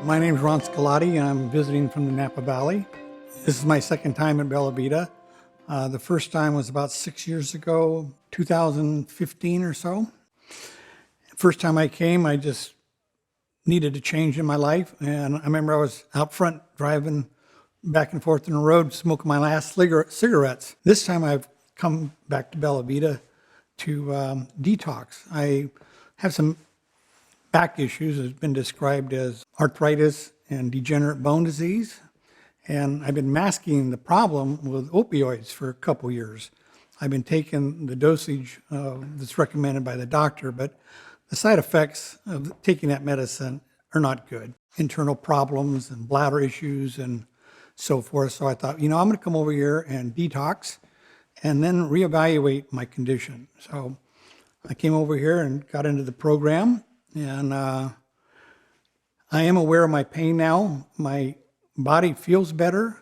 My name is Ron Scolati, and I'm visiting from the Napa Valley. This is my second time at BellaVita. The first time was about 6 years ago, 2015 or so. First time I came, I just needed a change in my life. And I remember I was out front driving back and forth on the road, smoking my last cigarettes. This time I've come back to BellaVita to detox. I have some back issues. Has been described as arthritis and degenerative bone disease. And I've been masking the problem with opioids for a couple years. I've been taking the dosage that's recommended by the doctor, but the side effects of taking that medicine are not good. Internal problems and bladder issues and so forth. So I thought, I'm going to come over here and detox and then reevaluate my condition. So I came over here and got into the program, and I am aware of my pain now. My body feels better,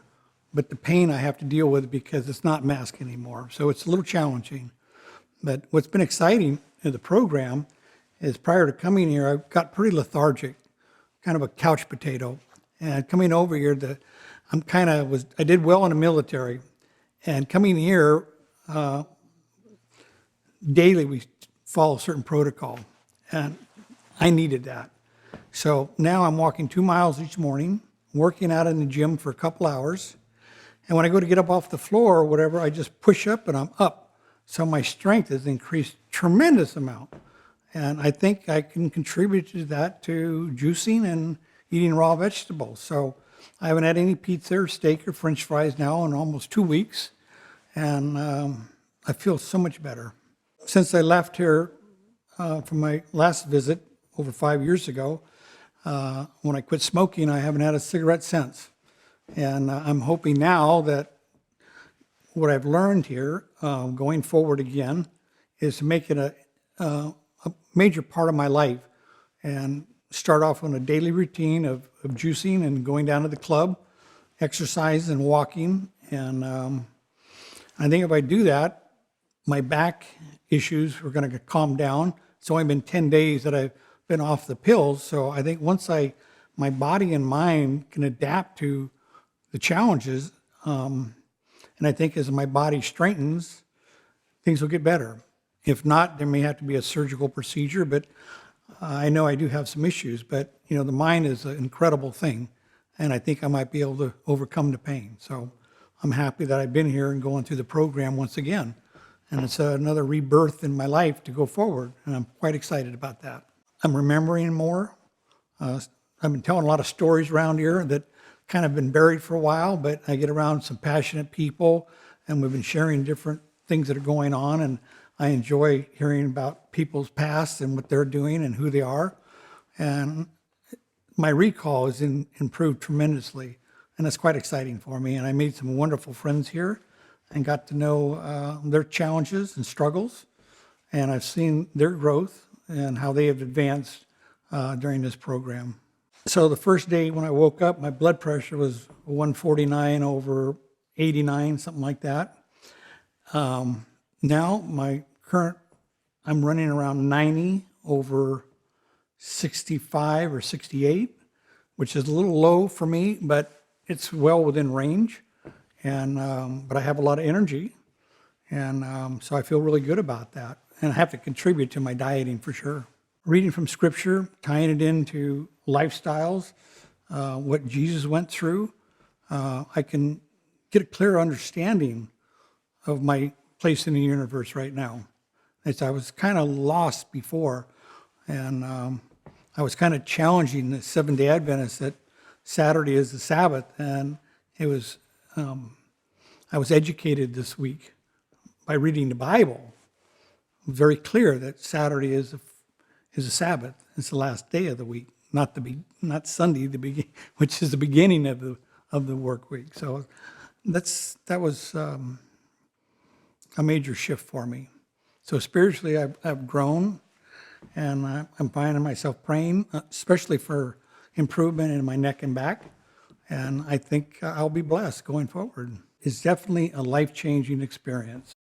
but the pain I have to deal with because it's not masked anymore. So it's a little challenging. But what's been exciting in the program is prior to coming here, I got pretty lethargic, kind of a couch potato. And coming over here, I did well in the military. And coming here, daily we follow a certain protocol. And I needed that. So now I'm walking 2 miles each morning, working out in the gym for a couple hours. And when I go to get up off the floor or whatever, I just push up and I'm up. So my strength has increased tremendous amount. And I think I can contribute to that to juicing and eating raw vegetables. So I haven't had any pizza or steak or French fries now in almost 2 weeks. And I feel so much better. Since I left here from my last visit over 5 years ago, when I quit smoking, I haven't had a cigarette since. And I'm hoping now that what I've learned here, going forward again, is to make it a major part of my life and start off on a daily routine of juicing and going down to the club, exercise and walking. And I think if I do that, my back issues are going to calm down. It's only been 10 days that I've been off the pills. So I think once my body and mind can adapt to the challenges, and I think as my body strengthens, things will get better. If not, there may have to be a surgical procedure, but I know I do have some issues, but the mind is an incredible thing, and I think I might be able to overcome the pain. So I'm happy that I've been here and going through the program once again, and it's another rebirth in my life to go forward, and I'm quite excited about that. I'm remembering more. I've been telling a lot of stories around here that kind of been buried for a while, but I get around some passionate people, and we've been sharing different things that are going on, and I enjoy hearing about people's past and what they're doing and who they are. And my recall has improved tremendously, and that's quite exciting for me. And I made some wonderful friends here and got to know their challenges and struggles, and I've seen their growth and how they have advanced during this program. So the first day when I woke up, my blood pressure was 149 over 89, something like that. Now I'm running around 90 over 65 or 68, which is a little low for me, but it's well within range. And but I have a lot of energy, and so I feel really good about that. And I have to contribute to my dieting for sure. Reading from Scripture, tying it into lifestyles, what Jesus went through, I can get a clear understanding of my place in the universe right now. I was kind of lost before, and I was kind of challenging the Seventh-day Adventists that Saturday is the Sabbath, and it was I was educated this week by reading the Bible. Very clear that Saturday is a Sabbath. It's the last day of the week, not Sunday, which is the beginning of the work week. So that was a major shift for me. So spiritually, I've grown, and I'm finding myself praying, especially for improvement in my neck and back. And I think I'll be blessed going forward. It's definitely a life-changing experience.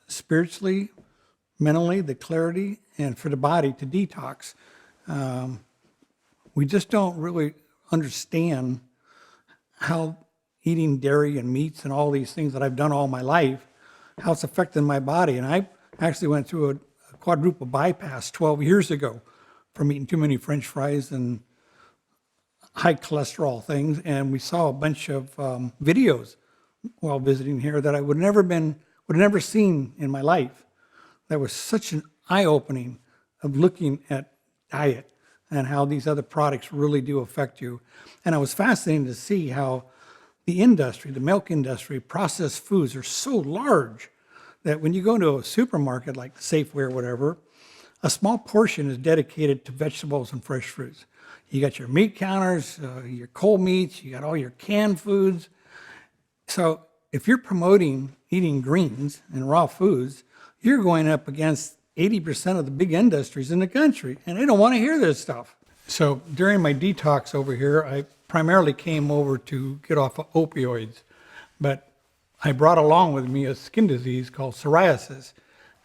Spiritually, mentally, the clarity, and for the body to detox. we just don't really understand how eating dairy and meats and all these things that I've done all my life, how it's affecting my body. And I actually went through a quadruple bypass 12 years ago from eating too many French fries and high cholesterol things. And we saw a bunch of videos while visiting here that I would have never seen in my life. That was such an eye-opening of looking at diet and how these other products really do affect you. And I was fascinated to see how the industry, the milk industry, processed foods are so large that when you go to a supermarket like Safeway or whatever, a small portion is dedicated to vegetables and fresh fruits. You got your meat counters, your cold meats, you got all your canned foods. So if you're promoting eating greens and raw foods, you're going up against 80% of the big industries in the country, and they don't want to hear this stuff. So during my detox over here, I primarily came over to get off of opioids, but I brought along with me a skin disease called psoriasis.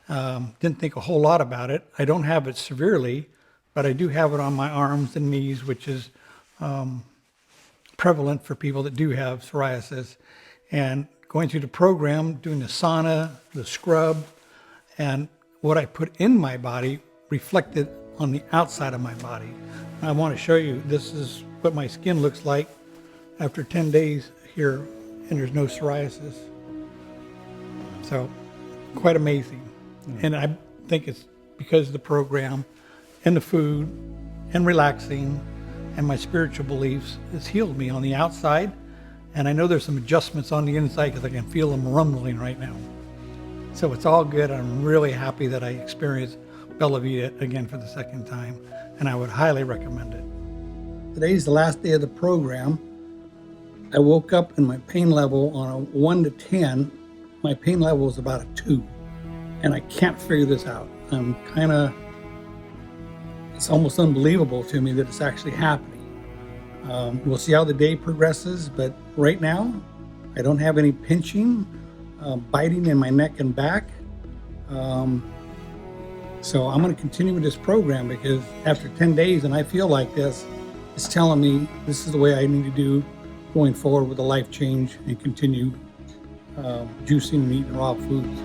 Didn't think a whole lot about it. I don't have it severely, but I do have it on my arms and knees, which is prevalent for people that do have psoriasis. And going through the program, doing the sauna, the scrub, and what I put in my body reflected on the outside of my body. I want to show you, this is what my skin looks like after 10 days here, and there's no psoriasis. So, quite amazing. And I think it's because of the program and the food and relaxing and my spiritual beliefs has healed me on the outside. And I know there's some adjustments on the inside because I can feel them rumbling right now. So it's all good. I'm really happy that I experienced BellaVita again for the second time, and I would highly recommend it. Today's the last day of the program. I woke up and my pain level on a 1 to 10, my pain level is about a 2, and I can't figure this out. It's almost unbelievable to me that it's actually happening. We'll see how the day progresses, but right now, I don't have any pinching, biting in my neck and back. So I'm going to continue with this program because after 10 days and I feel like this, it's telling me this is the way I need to do going forward with a life change and continue juicing and eating raw foods.